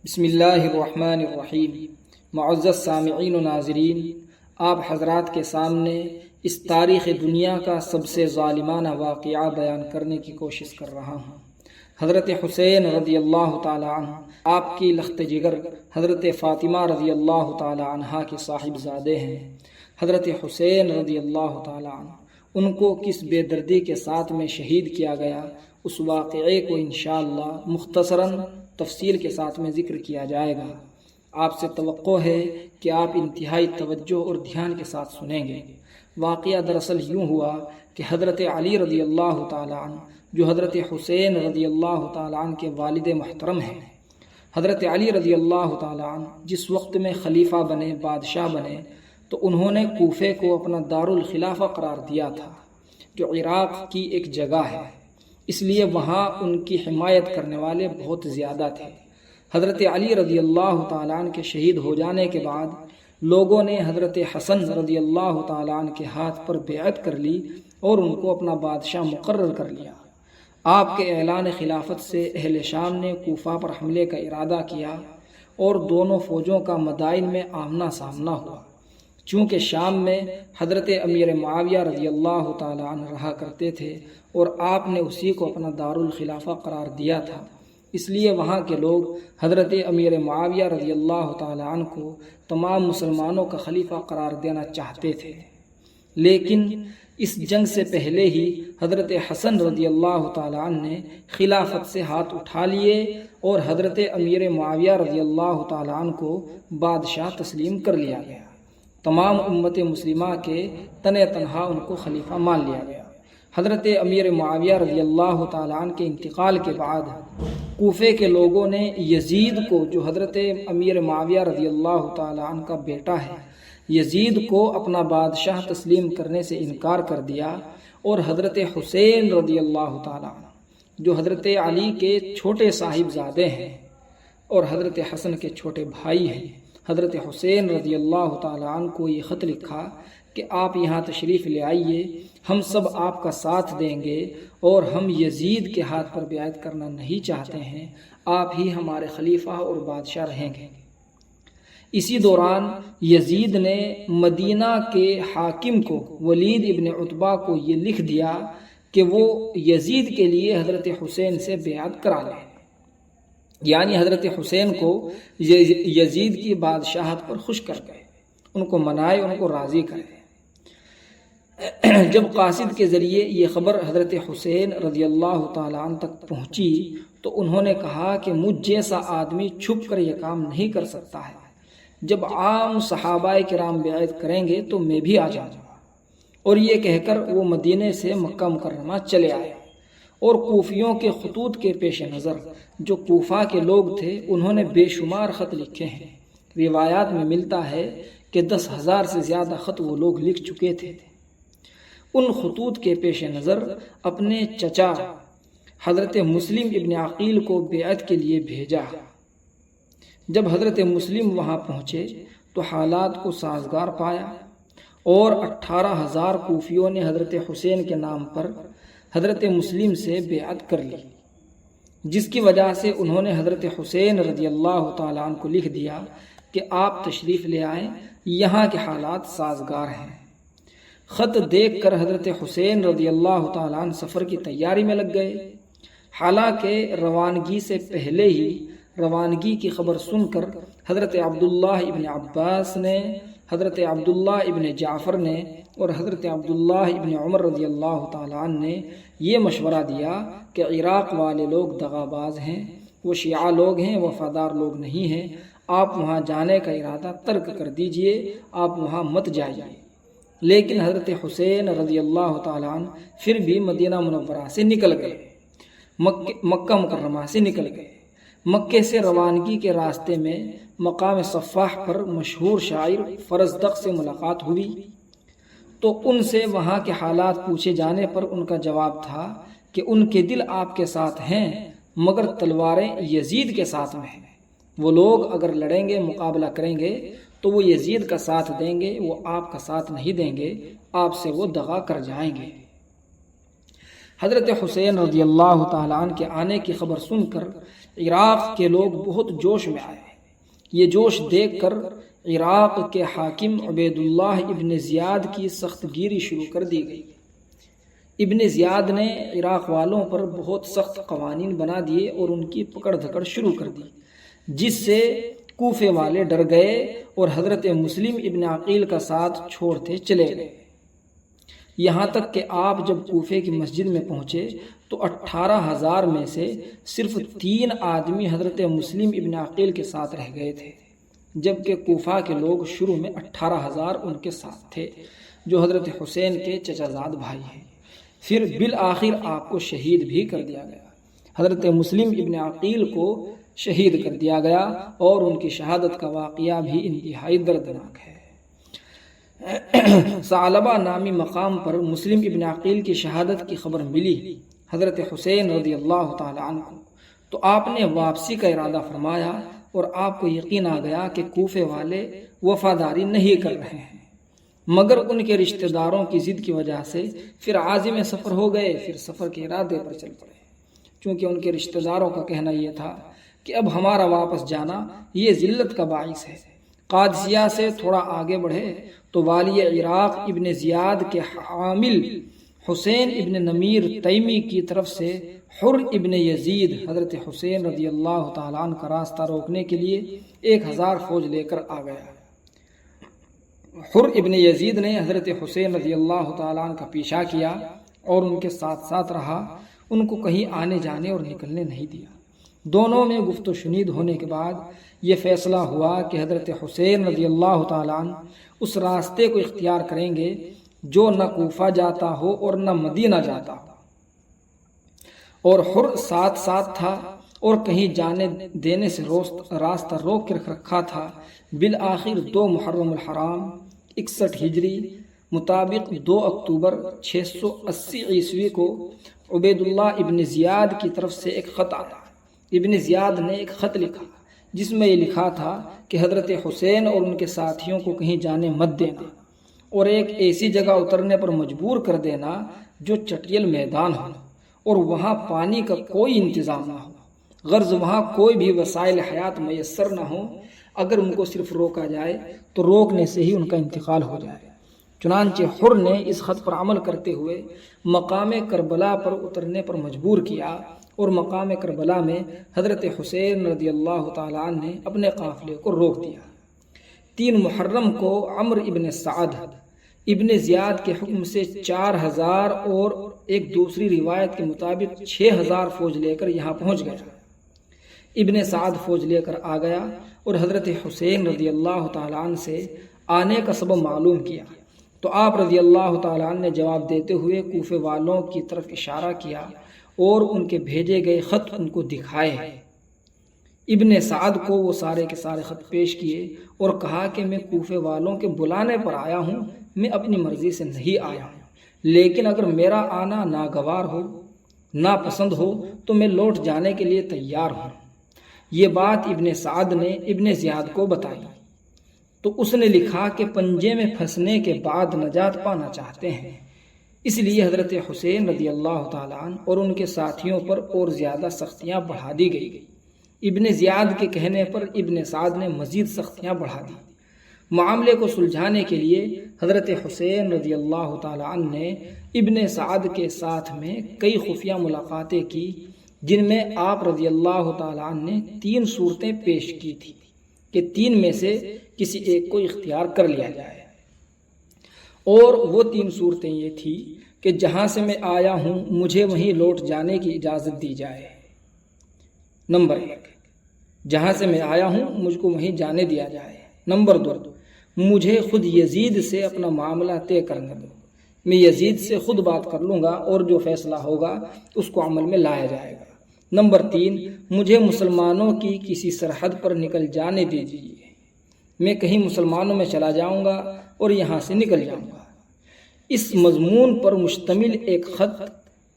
بسم اللہ الرحمن الرحیم۔ معزز سامعین و ناظرین، آپ حضرات کے سامنے اس تاریخ دنیا کا سب سے ظالمانہ واقعہ بیان کرنے کی کوشش کر رہا ہوں۔ حضرت حسین رضی اللہ تعالی عنہ آپ کی لخت جگر حضرت فاطمہ رضی اللہ تعالی عنہا کے صاحبزادے ہیں۔ حضرت حسین رضی اللہ تعالی عنہ ان کو کس بے دردی کے ساتھ میں شہید کیا گیا، اس واقعے کو انشاءاللہ مختصراً تفصیل کے ساتھ میں ذکر کیا جائے گا۔ آپ سے توقع ہے کہ آپ انتہائی توجہ اور دھیان کے ساتھ سنیں گے۔ واقعہ دراصل یوں ہوا کہ حضرت علی رضی اللہ تعالی عنہ جو حضرت حسین رضی اللہ تعالی عنہ کے والد محترم ہیں، حضرت علی رضی اللہ تعالی عنہ جس وقت میں خلیفہ بنے، بادشاہ بنے، تو انہوں نے کوفے کو اپنا دارالخلافہ قرار دیا تھا، جو عراق کی ایک جگہ ہے، اس لیے وہاں ان کی حمایت کرنے والے بہت زیادہ تھے۔ حضرت علی رضی اللہ تعالیٰ عنہ کے شہید ہو جانے کے بعد لوگوں نے حضرت حسن رضی اللہ تعالیٰ عنہ کے ہاتھ پر بیعت کر لی اور ان کو اپنا بادشاہ مقرر کر لیا۔ آپ کے اعلان خلافت سے اہل شام نے کوفہ پر حملے کا ارادہ کیا اور دونوں فوجوں کا مدائن میں آمنا سامنا ہوا۔ چونکہ شام میں حضرت امیر معاویہ رضی اللہ تعالی عنہ رہا کرتے تھے اور آپ نے اسی کو اپنا دارالخلافہ قرار دیا تھا، اس لیے وہاں کے لوگ حضرت امیر معاویہ رضی اللہ تعالی عنہ کو تمام مسلمانوں کا خلیفہ قرار دینا چاہتے تھے۔ لیکن اس جنگ سے پہلے ہی حضرت حسن رضی اللہ تعالی عنہ نے خلافت سے ہاتھ اٹھا لیے اور حضرت امیر معاویہ رضی اللہ تعالی عنہ کو بادشاہ تسلیم کر لیا گیا۔ تمام امت مسلمہ کے تنہ تنہا ان کو خلیفہ مان لیا گیا۔ حضرت امیر معاویہ رضی اللہ تعالیٰ عنہ کے انتقال کے بعد کوفے کے لوگوں نے یزید کو، جو حضرت امیر معاویہ رضی اللہ تعالیٰ عنہ کا بیٹا ہے، یزید کو اپنا بادشاہ تسلیم کرنے سے انکار کر دیا اور حضرت حسین رضی اللہ تعالیٰ عنہ جو حضرت علی کے چھوٹے صاحبزادے ہیں اور حضرت حسن کے چھوٹے بھائی ہیں، حضرت حسین رضی اللہ تعالیٰ عنہ کو یہ خط لکھا کہ آپ یہاں تشریف لے آئیے، ہم سب آپ کا ساتھ دیں گے اور ہم یزید کے ہاتھ پر بیعت کرنا نہیں چاہتے ہیں، آپ ہی ہمارے خلیفہ اور بادشاہ رہیں گے۔ اسی دوران یزید نے مدینہ کے حاکم کو، ولید ابن عتبہ کو یہ لکھ دیا کہ وہ یزید کے لیے حضرت حسین سے بیعت کرا لیں، یعنی حضرت حسین کو یزید کی بادشاہت پر خوش کر گئے، ان کو منائے، ان کو راضی کرے۔ جب قاصد کے ذریعے یہ خبر حضرت حسین رضی اللہ تعالیٰ عنہ تک پہنچی تو انہوں نے کہا کہ مجھ جیسا آدمی چھپ کر یہ کام نہیں کر سکتا ہے، جب عام صحابہ کرام بیعت کریں گے تو میں بھی آ جاؤں گا۔ اور یہ کہہ کر وہ مدینے سے مکہ مکرمہ چلے آئے اور کوفیوں کے خطوط کے پیش نظر جو کوفہ کے لوگ تھے انہوں نے بے شمار خط لکھے ہیں۔ روایات میں ملتا ہے کہ 10,000 سے زیادہ خط وہ لوگ لکھ چکے تھے۔ ان خطوط کے پیش نظر اپنے چچا حضرت مسلم ابن عقیل کو بیعت کے لیے بھیجا۔ جب حضرت مسلم وہاں پہنچے تو حالات کو سازگار پایا اور 18,000 کوفیوں نے حضرت حسین کے نام پر حضرت مسلم سے بیعت کر لی، جس کی وجہ سے انہوں نے حضرت حسین رضی اللہ تعالیٰ عنہ کو لکھ دیا کہ آپ تشریف لے آئیں، یہاں کے حالات سازگار ہیں۔ خط دیکھ کر حضرت حسین رضی اللہ تعالیٰ عنہ سفر کی تیاری میں لگ گئے۔ حالانکہ روانگی سے پہلے ہی روانگی کی خبر سن کر حضرت عبداللہ ابن عباس نے، حضرت عبداللہ ابن جعفر نے اور حضرت عبداللہ ابن عمر رضی اللہ تعالیٰ عنہ نے یہ مشورہ دیا کہ عراق والے لوگ دغاباز ہیں، وہ شیعہ لوگ ہیں، وفادار لوگ نہیں ہیں، آپ وہاں جانے کا ارادہ ترک کر دیجئے، آپ وہاں مت جائیے۔ لیکن حضرت حسین رضی اللہ تعالیٰ عنہ پھر بھی مدینہ منورہ سے نکل گئے، مکہ مکرمہ سے نکل گئے۔ مکے سے روانگی کے راستے میں مقام صفاح پر مشہور شاعر فرزدق سے ملاقات ہوئی تو ان سے وہاں کے حالات پوچھے جانے پر ان کا جواب تھا کہ ان کے دل آپ کے ساتھ ہیں مگر تلواریں یزید کے ساتھ میں ہیں، وہ لوگ اگر لڑیں گے، مقابلہ کریں گے تو وہ یزید کا ساتھ دیں گے، وہ آپ کا ساتھ نہیں دیں گے، آپ سے وہ دغا کر جائیں گے۔ حضرت حسین رضی اللہ تعالیٰ عنہ کے آنے کی خبر سن کر عراق کے لوگ بہت جوش میں آئے۔ یہ جوش دیکھ کر عراق کے حاکم عبید اللہ ابن زیاد کی سخت گیری شروع کر دی گئی۔ ابن زیاد نے عراق والوں پر بہت سخت قوانین بنا دیے اور ان کی پکڑ دھکڑ شروع کر دی، جس سے کوفے والے ڈر گئے اور حضرت مسلم ابن عقیل کا ساتھ چھوڑتے چلے گئے۔ یہاں تک کہ آپ جب کوفے کی مسجد میں پہنچے تو 18,000 میں سے صرف 3 آدمی حضرت مسلم ابن عقیل کے ساتھ رہ گئے تھے، جبکہ کوفہ کے لوگ شروع میں 18,000 ان کے ساتھ تھے، جو حضرت حسین کے چچا زاد بھائی ہیں۔ پھر بالآخر آپ کو شہید بھی کر دیا گیا۔ حضرت مسلم ابن عقیل کو شہید کر دیا گیا اور ان کی شہادت کا واقعہ بھی انتہائی دردناک ہے۔ ثعلبہ نامی مقام پر مسلم ابن عقیل کی شہادت کی خبر ملی حضرت حسین رضی اللہ تعالی عنہ کو، تو آپ نے واپسی کا ارادہ فرمایا اور آپ کو یقین آ گیا کہ کوفے والے وفاداری نہیں کر رہے ہیں، مگر ان کے رشتہ داروں کی ضد کی وجہ سے پھر عازم سفر ہو گئے، پھر سفر کے ارادے پر چل پڑے، چونکہ ان کے رشتہ داروں کا کہنا یہ تھا کہ اب ہمارا واپس جانا یہ ذلت کا باعث ہے۔ قادسیہ سے تھوڑا آگے بڑھے تو والی عراق ابن زیاد کے عامل حسین ابن نمیر تیمی کی طرف سے حر ابن یزید حضرت حسین رضی اللہ تعالیٰ عنہ کا راستہ روکنے کے لیے 1000 فوج لے کر آ گیا۔ حر ابن یزید نے حضرت حسین رضی اللہ تعالیٰ عنہ کا پیچھا کیا اور ان کے ساتھ ساتھ رہا، ان کو کہیں آنے جانے اور نکلنے نہیں دیا۔ دونوں میں گفت و شنید ہونے کے بعد یہ فیصلہ ہوا کہ حضرت حسین رضی اللہ تعالیٰ عنہ اس راستے کو اختیار کریں گے جو نہ کوفہ جاتا ہو اور نہ مدینہ جاتا ہو، اور حر ساتھ ساتھ تھا اور کہیں جانے دینے سے راستہ روک کر رکھا تھا۔ بالآخر 2 محرم الحرام 61 ہجری مطابق 2 اکتوبر 680 عیسوی کو عبید اللہ ابن زیاد کی طرف سے ایک خط آیا۔ ابن زیاد نے ایک خط لکھا جس میں یہ لکھا تھا کہ حضرت حسین اور ان کے ساتھیوں کو کہیں جانے مت دینا اور ایک ایسی جگہ اترنے پر مجبور کر دینا جو چٹیل میدان ہو اور وہاں پانی کا کوئی انتظام نہ ہو، غرض وہاں کوئی بھی وسائل حیات میسر نہ ہو، اگر ان کو صرف روکا جائے تو روکنے سے ہی ان کا انتقال ہو جائے۔ چنانچہ حر نے اس خط پر عمل کرتے ہوئے مقام کربلا پر اترنے پر مجبور کیا اور مقام کربلا میں حضرت حسین رضی اللہ تعالیٰ عنہ نے اپنے قافلے کو روک دیا۔ 3 محرم کو عمرو ابن سعد ابن زیاد کے حکم سے 4000 اور ایک دوسری روایت کے مطابق 6000 فوج لے کر یہاں پہنچ گیا۔ ابن سعد فوج لے کر آ گیا اور حضرت حسین رضی اللہ تعالیٰ عنہ سے آنے کا سبب معلوم کیا، تو آپ رضی اللہ تعالیٰ عنہ نے جواب دیتے ہوئے کوفے والوں کی طرف اشارہ کیا اور ان کے بھیجے گئے خط ان کو دکھائے۔ ابن سعد کو وہ سارے کے سارے خط پیش کیے اور کہا کہ میں کوفے والوں کے بلانے پر آیا ہوں، میں اپنی مرضی سے نہیں آیا ہوں، لیکن اگر میرا آنا ناگوار ہو، ناپسند ہو تو میں لوٹ جانے کے لیے تیار ہوں۔ یہ بات ابن سعد نے ابن زیاد کو بتائی تو اس نے لکھا کہ پنجے میں پھنسنے کے بعد نجات پانا چاہتے ہیں، اس لیے حضرت حسین رضی اللہ تعالیٰ عنہ اور ان کے ساتھیوں پر اور زیادہ سختیاں بڑھا دی گئی۔ ابن زیاد کے کہنے پر ابن سعد نے مزید سختیاں بڑھا دی۔ معاملے کو سلجھانے کے لیے حضرت حسین رضی اللہ تعالیٰ عنہ نے ابن سعد کے ساتھ میں کئی خفیہ ملاقاتیں کی، جن میں آپ رضی اللہ تعالیٰ عنہ نے 3 صورتیں پیش کی تھی کہ 3 میں سے کسی ایک کو اختیار کر لیا جائے، اور وہ 3 صورتیں یہ تھی کہ جہاں سے میں آیا ہوں مجھے وہیں لوٹ جانے کی اجازت دی جائے۔ نمبر 1، جہاں سے میں آیا ہوں مجھ کو وہیں جانے دیا جائے۔ نمبر 2، مجھے خود یزید سے اپنا معاملہ طے کرنے دو، میں یزید سے خود بات کر لوں گا اور جو فیصلہ ہوگا اس کو عمل میں لایا جائے گا۔ نمبر 3، مجھے مسلمانوں کی کسی سرحد پر نکل جانے دیجیے، میں کہیں مسلمانوں میں چلا جاؤں گا اور یہاں سے نکل جاؤں گا۔ اس مضمون پر مشتمل ایک خط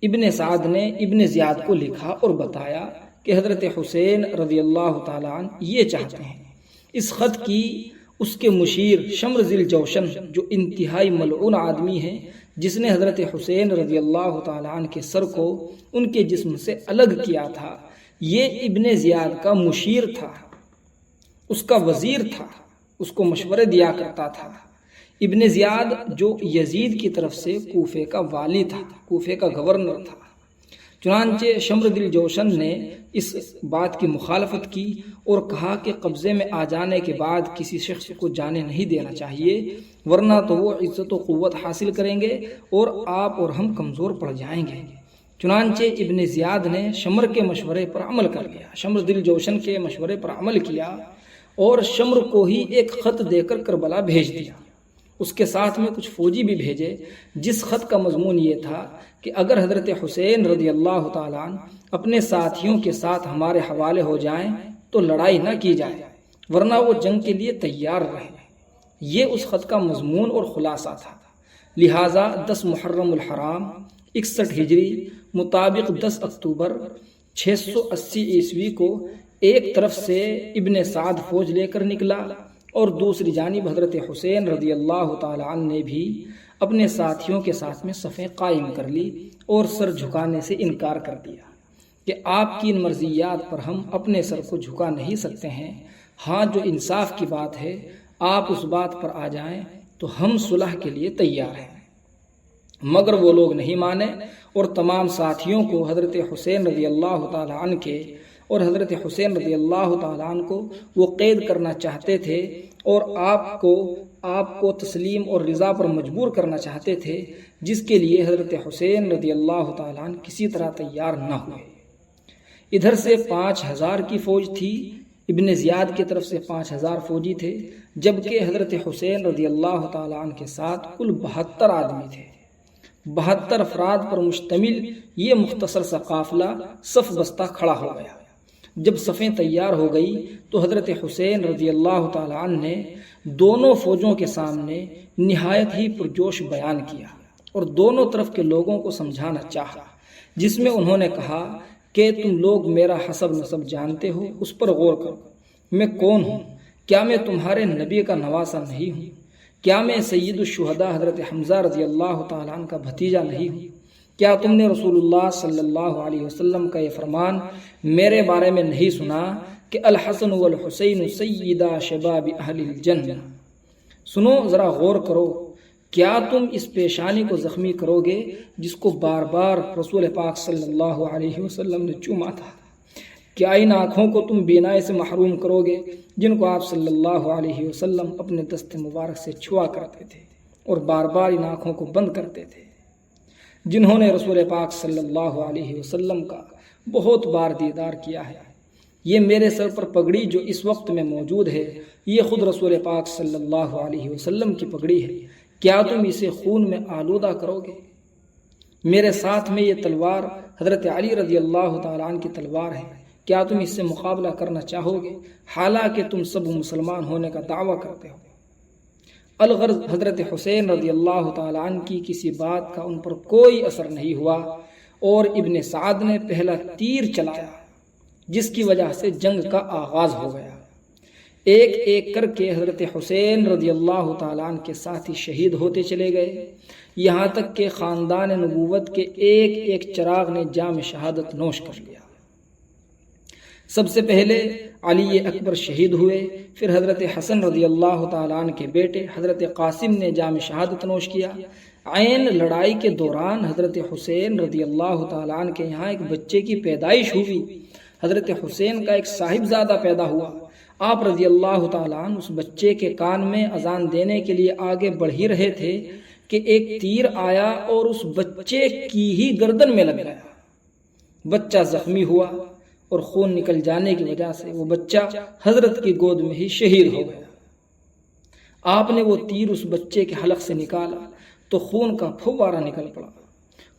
ابن سعد نے ابن زیاد کو لکھا اور بتایا کہ حضرت حسین رضی اللہ تعالیٰ عنہ یہ چاہتے ہیں۔ اس خط کی اس کے مشیر شمر ذی الجوشن، جو انتہائی ملعون آدمی ہے، جس نے حضرت حسین رضی اللہ تعالیٰ عنہ کے سر کو ان کے جسم سے الگ کیا تھا، یہ ابن زیاد کا مشیر تھا، اس کا وزیر تھا، اس کو مشورے دیا کرتا تھا۔ ابن زیاد جو یزید کی طرف سے کوفے کا والی تھا، کوفے کا گورنر تھا۔ چنانچہ شمر دل جوشن نے اس بات کی مخالفت کی اور کہا کہ قبضے میں آ جانے کے بعد کسی شخص کو جانے نہیں دینا چاہیے، ورنہ تو وہ عزت و قوت حاصل کریں گے اور آپ اور ہم کمزور پڑ جائیں گے۔ چنانچہ ابن زیاد نے شمر کے مشورے پر عمل کر لیا، شمر دل جوشن کے مشورے پر عمل کیا اور شمر کو ہی ایک خط دے کر کربلا بھیج دیا۔ اس کے ساتھ میں کچھ فوجی بھی بھیجے، جس خط کا مضمون یہ تھا کہ اگر حضرت حسین رضی اللہ تعالیٰ عنہ اپنے ساتھیوں کے ساتھ ہمارے حوالے ہو جائیں تو لڑائی نہ کی جائے، ورنہ وہ جنگ کے لیے تیار رہیں۔ یہ اس خط کا مضمون اور خلاصہ تھا۔ لہٰذا 10 محرم الحرام 61 ہجری مطابق 10 اکتوبر 680 عیسوی کو ایک طرف سے ابن سعد فوج لے کر نکلا اور دوسری جانب حضرت حسین رضی اللہ تعالی عنہ نے بھی اپنے ساتھیوں کے ساتھ میں صفیں قائم کر لی اور سر جھکانے سے انکار کر دیا کہ آپ کی ان مرضیات پر ہم اپنے سر کو جھکا نہیں سکتے ہیں۔ ہاں، جو انصاف کی بات ہے آپ اس بات پر آ جائیں تو ہم صلح کے لیے تیار ہیں۔ مگر وہ لوگ نہیں مانے اور تمام ساتھیوں کو حضرت حسین رضی اللہ تعالی عنہ کے اور حضرت حسین رضی اللہ تعالیٰ عنہ کو وہ قید کرنا چاہتے تھے اور آپ کو تسلیم اور رضا پر مجبور کرنا چاہتے تھے، جس کے لیے حضرت حسین رضی اللہ تعالیٰ عنہ کسی طرح تیار نہ ہوئے۔ ادھر سے 5000 کی فوج تھی، ابن زیاد کی طرف سے 5000 فوجی تھے، جبکہ حضرت حسین رضی اللہ تعالیٰ عنہ کے ساتھ کل 72 آدمی تھے۔ 72 افراد پر مشتمل یہ مختصر سا قافلہ صف بستہ کھڑا ہو گیا۔ جب صفیں تیار ہو گئی تو حضرت حسین رضی اللہ تعالی عنہ نے دونوں فوجوں کے سامنے نہایت ہی پرجوش بیان کیا اور دونوں طرف کے لوگوں کو سمجھانا چاہا، جس میں انہوں نے کہا کہ تم لوگ میرا حسب نسب جانتے ہو، اس پر غور کرو۔ میں کون ہوں؟ کیا میں تمہارے نبی کا نواسہ نہیں ہوں؟ کیا میں سید الشہداء حضرت حمزہ رضی اللہ تعالیٰ عنہ کا بھتیجا نہیں ہوں؟ کیا تم نے رسول اللہ صلی اللہ علیہ وسلم کا یہ فرمان میرے بارے میں نہیں سنا کہ الحسن والحسین سیدا شباب اہل الجنہ؟ سنو، ذرا غور کرو، کیا تم اس پیشانی کو زخمی کرو گے جس کو بار بار رسول پاک صلی اللہ علیہ وسلم نے چوما تھا؟ کیا ان آنکھوں کو تم بینائی سے محروم کرو گے جن کو آپ صلی اللہ علیہ وسلم اپنے دست مبارک سے چھوا کرتے تھے اور بار بار ان آنکھوں کو بند کرتے تھے؟ جنہوں نے رسول پاک صلی اللہ علیہ وسلم کا بہت بار دیدار کیا ہے، یہ میرے سر پر پگڑی جو اس وقت میں موجود ہے، یہ خود رسول پاک صلی اللہ علیہ وسلم کی پگڑی ہے۔ کیا تم اسے خون میں آلودہ کرو گے؟ میرے ساتھ میں یہ تلوار حضرت علی رضی اللہ تعالیٰ عنہ کی تلوار ہے، کیا تم اس سے مقابلہ کرنا چاہو گے حالانکہ تم سب مسلمان ہونے کا دعویٰ کرتے ہو؟ الغرض حضرت حسین رضی اللہ تعالیٰ عنہ کی کسی بات کا ان پر کوئی اثر نہیں ہوا اور ابن سعد نے پہلا تیر چلایا، جس کی وجہ سے جنگ کا آغاز ہو گیا۔ ایک ایک کر کے حضرت حسین رضی اللہ تعالیٰ عنہ کے ساتھی شہید ہوتے چلے گئے، یہاں تک کہ خاندان نبوت کے ایک ایک چراغ نے جام شہادت نوش کر لیا۔ سب سے پہلے علی اکبر شہید ہوئے، پھر حضرت حسن رضی اللہ تعالیٰ عنہ کے بیٹے حضرت قاسم نے جام شہادت نوش کیا۔ عین لڑائی کے دوران حضرت حسین رضی اللہ تعالیٰ عنہ کے یہاں ایک بچے کی پیدائش ہوئی، حضرت حسین کا ایک صاحبزادہ پیدا ہوا۔ آپ رضی اللہ تعالیٰ عنہ اس بچے کے کان میں اذان دینے کے لیے آگے بڑھ ہی رہے تھے کہ ایک تیر آیا اور اس بچے کی ہی گردن میں لگ گیا۔ بچہ زخمی ہوا اور خون نکل جانے کی وجہ سے وہ بچہ حضرت کی گود میں ہی شہید ہو گیا۔ آپ نے وہ تیر اس بچے کے حلق سے نکالا تو خون کا پھوارا نکل پڑا۔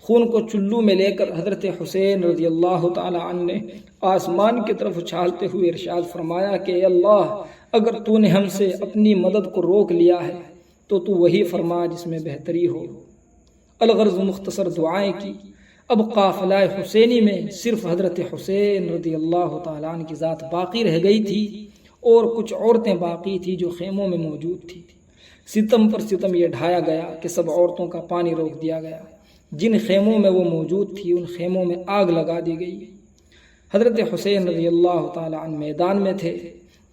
خون کو چلو میں لے کر حضرت حسین رضی اللہ تعالی عنہ نے آسمان کی طرف اچھالتے ہوئے ارشاد فرمایا کہ اے اللہ، اگر تو نے ہم سے اپنی مدد کو روک لیا ہے تو تو وہی فرما جس میں بہتری ہو۔ الغرض مختصر دعائیں کی۔ اب قافلہ حسینی میں صرف حضرت حسین رضی اللہ تعالیٰ عنہ کی ذات باقی رہ گئی تھی اور کچھ عورتیں باقی تھی جو خیموں میں موجود تھی۔ ستم پر ستم یہ ڈھایا گیا کہ سب عورتوں کا پانی روک دیا گیا۔ جن خیموں میں وہ موجود تھی ان خیموں میں آگ لگا دی گئی۔ حضرت حسین رضی اللہ تعالی عنہ میدان میں تھے،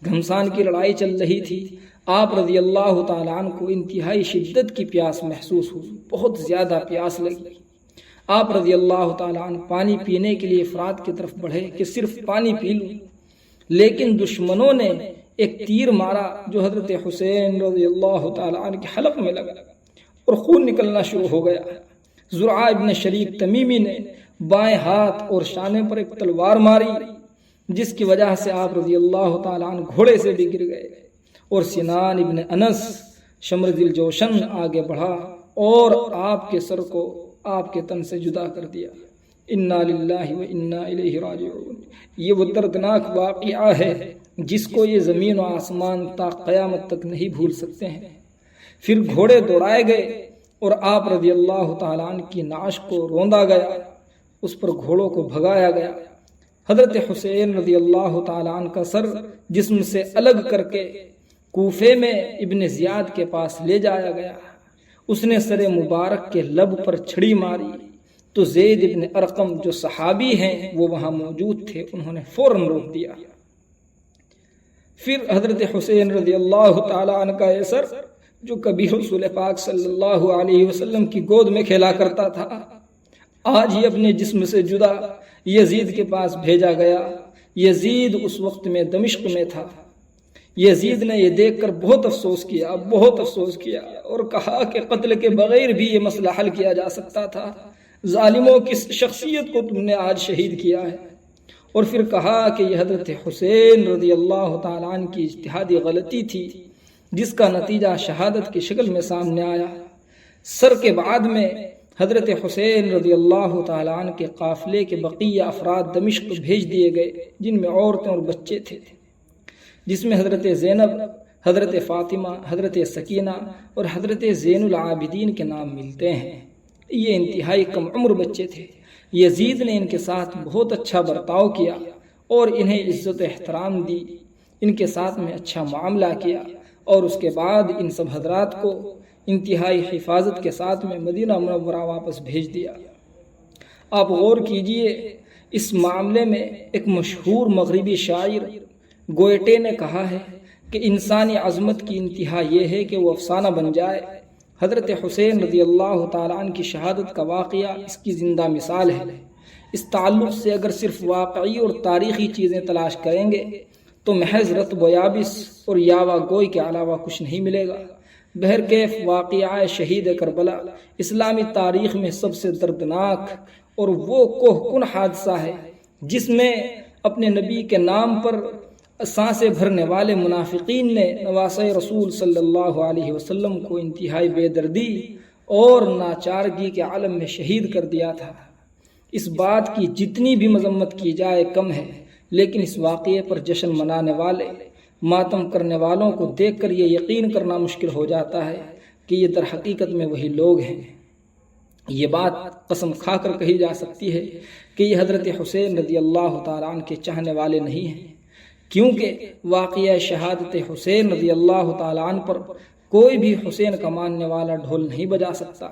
گھمسان کی لڑائی چل رہی تھی، آپ رضی اللہ تعالی عنہ کو انتہائی شدت کی پیاس محسوس ہوئی، بہت زیادہ پیاس لگی۔ آپ رضی اللہ تعالی عنہ پانی پینے کے لیے فرات کی طرف بڑھے کہ صرف پانی پی لوں، لیکن دشمنوں نے ایک تیر مارا جو حضرت حسین رضی اللہ تعالی عنہ کے حلق میں لگا اور خون نکلنا شروع ہو گیا۔ زرعہ ابن شریک تمیمی نے بائیں ہاتھ اور شانے پر ایک تلوار ماری، جس کی وجہ سے آپ رضی اللہ تعالی عنہ گھوڑے سے بھی گر گئے، اور سنان ابن انس شمر دل جوشن آگے بڑھا اور آپ کے سر کو آپ کے تن سے جدا کر دیا۔ انا للہ و انا الیہ راجعون۔ یہ وہ دردناک واقعہ ہے جس کو یہ زمین و آسمان تا قیامت تک نہیں بھول سکتے ہیں۔ پھر گھوڑے دوڑائے گئے اور آپ رضی اللہ تعالیٰ عنہ کی نعش کو روندا گیا، اس پر گھوڑوں کو بھگایا گیا۔ حضرت حسین رضی اللہ تعالیٰ عنہ کا سر جسم سے الگ کر کے کوفے میں ابن زیاد کے پاس لے جایا گیا۔ اس نے سر مبارک کے لب پر چھڑی ماری تو زید ابن ارقم جو صحابی ہیں وہ وہاں موجود تھے، انہوں نے فوراً روک دیا۔ پھر حضرت حسین رضی اللہ تعالیٰ عنہ کا یہ سر جو کبھی رسول پاک صلی اللہ علیہ وسلم کی گود میں کھیلا کرتا تھا، آج ہی اپنے جسم سے جدا یزید کے پاس بھیجا گیا۔ یزید اس وقت میں دمشق میں تھا۔ یزید نے یہ دیکھ کر بہت افسوس کیا اور کہا کہ قتل کے بغیر بھی یہ مسئلہ حل کیا جا سکتا تھا، ظالموں کی شخصیت کو تم نے آج شہید کیا ہے۔ اور پھر کہا کہ یہ حضرت حسین رضی اللہ تعالیٰ عنہ کی اجتہادی غلطی تھی جس کا نتیجہ شہادت کی شکل میں سامنے آیا۔ سر کے بعد میں حضرت حسین رضی اللہ تعالیٰ عنہ کے قافلے کے بقیہ افراد دمشق بھیج دیے گئے، جن میں عورتیں اور بچے تھے، جس میں حضرت زینب، حضرت فاطمہ، حضرت سکینہ اور حضرت زین العابدین کے نام ملتے ہیں۔ یہ انتہائی کم عمر بچے تھے۔ یزید نے ان کے ساتھ بہت اچھا برتاؤ کیا اور انہیں عزت و احترام دی، ان کے ساتھ میں اچھا معاملہ کیا، اور اس کے بعد ان سب حضرات کو انتہائی حفاظت کے ساتھ میں مدینہ منورہ واپس بھیج دیا۔ آپ غور کیجئے، اس معاملے میں ایک مشہور مغربی شاعر گوئٹے نے کہا ہے کہ انسانی عظمت کی انتہا یہ ہے کہ وہ افسانہ بن جائے۔ حضرت حسین رضی اللہ تعالیٰ عنہ کی شہادت کا واقعہ اس کی زندہ مثال ہے۔ اس تعلق سے اگر صرف واقعی اور تاریخی چیزیں تلاش کریں گے تو محض رتب و یابس اور یاوہ گوئی کے علاوہ کچھ نہیں ملے گا۔ بہرکیف واقعہ شہید کربلا اسلامی تاریخ میں سب سے دردناک اور وہ کوہ کن حادثہ ہے جس میں اپنے نبی کے نام پر سانسیں بھرنے والے منافقین نے نواسۂ رسول صلی اللہ علیہ وسلم کو انتہائی بے دردی اور ناچارگی کے عالم میں شہید کر دیا تھا۔ اس بات کی جتنی بھی مذمت کی جائے کم ہے، لیکن اس واقعے پر جشن منانے والے، ماتم کرنے والوں کو دیکھ کر یہ یقین کرنا مشکل ہو جاتا ہے کہ یہ در حقیقت میں وہی لوگ ہیں۔ یہ بات قسم کھا کر کہی جا سکتی ہے کہ یہ حضرت حسین رضی اللہ تعالیٰ عنہ کے چاہنے والے نہیں ہیں، کیونکہ واقعہ شہادت حسین رضی اللہ تعالیٰ عنہ پر کوئی بھی حسین کا ماننے والا ڈھول نہیں بجا سکتا،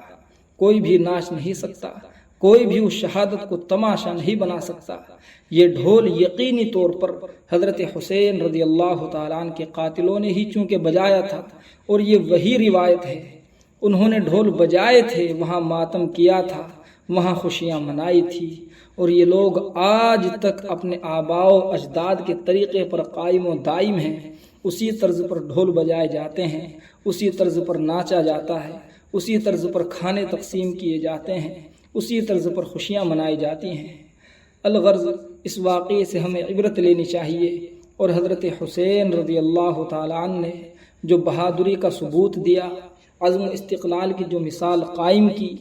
کوئی بھی ناچ نہیں سکتا، کوئی بھی اس شہادت کو تماشا نہیں بنا سکتا۔ یہ ڈھول یقینی طور پر حضرت حسین رضی اللہ تعالیٰ عنہ کے قاتلوں نے ہی چونکہ بجایا تھا، اور یہ وہی روایت ہے، انہوں نے ڈھول بجائے تھے، وہاں ماتم کیا تھا، وہاں خوشیاں منائی تھی، اور یہ لوگ آج تک اپنے آباء و اجداد کے طریقے پر قائم و دائم ہیں۔ اسی طرز پر ڈھول بجائے جاتے ہیں، اسی طرز پر ناچا جاتا ہے، اسی طرز پر کھانے تقسیم کیے جاتے ہیں، اسی طرز پر خوشیاں منائی جاتی ہیں۔ الغرض اس واقعے سے ہمیں عبرت لینی چاہیے، اور حضرت حسین رضی اللہ تعالیٰ عنہ نے جو بہادری کا ثبوت دیا، عزم و استقلال کی جو مثال قائم کی،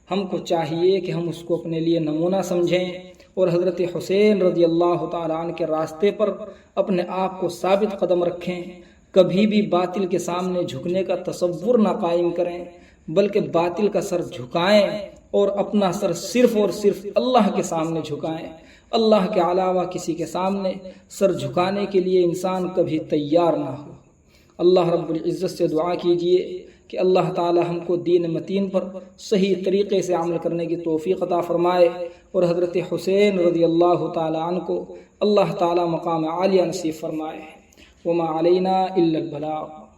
ہم کو چاہیے کہ ہم اس کو اپنے لیے نمونہ سمجھیں اور حضرت حسین رضی اللہ تعالیٰ عنہ کے راستے پر اپنے آپ کو ثابت قدم رکھیں، کبھی بھی باطل کے سامنے جھکنے کا تصور نہ قائم کریں، بلکہ باطل کا سر جھکائیں اور اپنا سر صرف اور صرف اللہ کے سامنے جھکائیں۔ اللہ کے علاوہ کسی کے سامنے سر جھکانے کے لیے انسان کبھی تیار نہ ہو۔ اللہ رب العزت سے دعا کیجیے کہ اللہ تعالی ہم کو دین متین پر صحیح طریقے سے عمل کرنے کی توفیق عطا فرمائے، اور حضرت حسین رضی اللہ تعالی عنہ کو اللہ تعالی مقام عالیہ نصیب فرمائے۔ وما علینا الا البلاغ۔